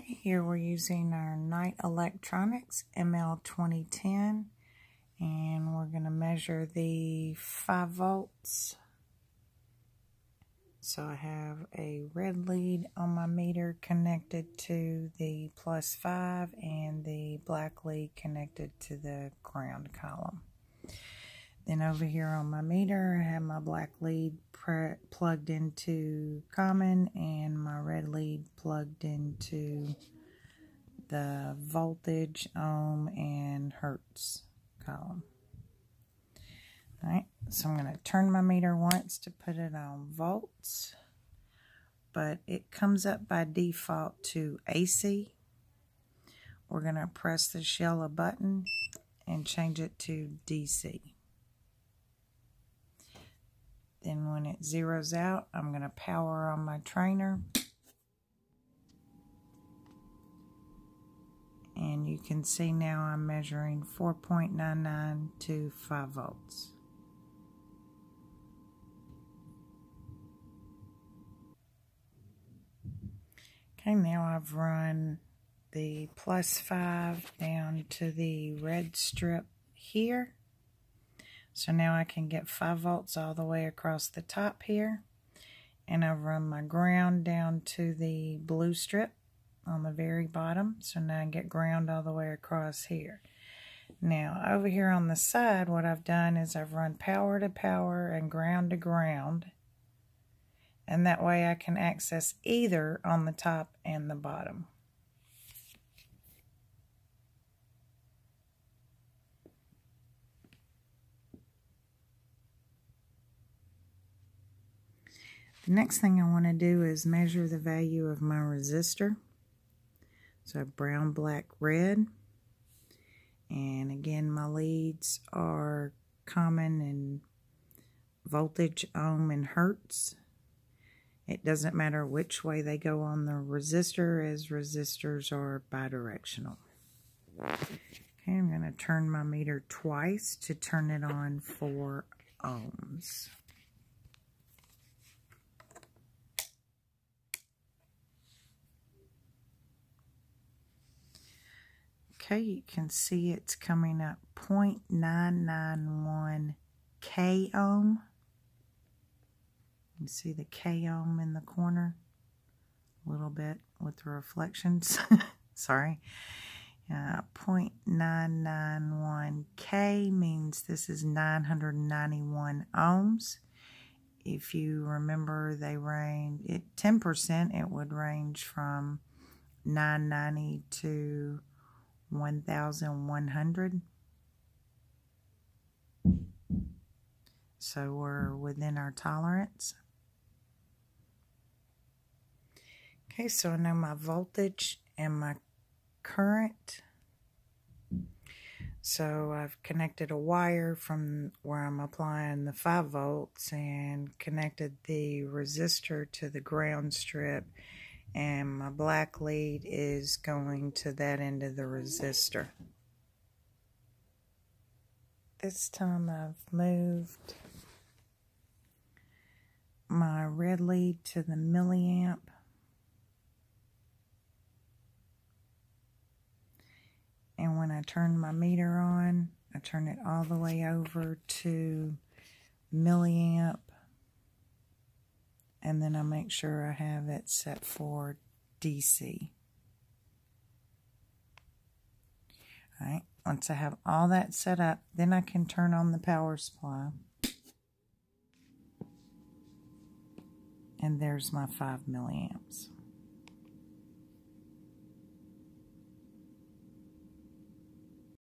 Okay, here we're using our Night Electronics Ml-2010, and we're going to measure the 5 volts. So I have a red lead on my meter connected to the +5 and the black lead connected to the ground column. Then over here on my meter, I have my black lead plugged into common and my red lead plugged into the voltage, ohm, and hertz column. Alright, so I'm going to turn my meter once to put it on volts, but it comes up by default to AC. We're going to press this yellow button and change it to DC. Then when it zeroes out, I'm going to power on my trainer. And you can see now I'm measuring 4.99 to 5 volts. Okay, now I've run the +5 down to the red strip here. So now I can get 5 volts all the way across the top here. And I've run my ground down to the blue strip on the very bottom. So now I get ground all the way across here. Now over here on the side, what I've done is I've run power to power and ground to ground. And that way I can access either on the top and the bottom. The next thing I want to do is measure the value of my resistor. So brown, black, red. And again, my leads are common in voltage, ohm, and hertz. It doesn't matter which way they go on the resistor, as resistors are bidirectional. Okay, I'm going to turn my meter twice to turn it on for ohms. Okay, you can see it's coming up 0.991 K ohm. You see the K ohm in the corner a little bit with the reflections. Sorry. 0.991 K means this is 991 ohms. If you remember, they range at 10%, it would range from 990 to 1,100. So we're within our tolerance. Okay, so I know my voltage and my current. So I've connected a wire from where I'm applying the 5 volts and connected the resistor to the ground strip. And my black lead is going to that end of the resistor. This time I've moved my red lead to the milliamp. And when I turn my meter on, I turn it all the way over to milliamp. And then I make sure I have it set for DC. Alright, once I have all that set up, then I can turn on the power supply. And there's my 5 milliamps.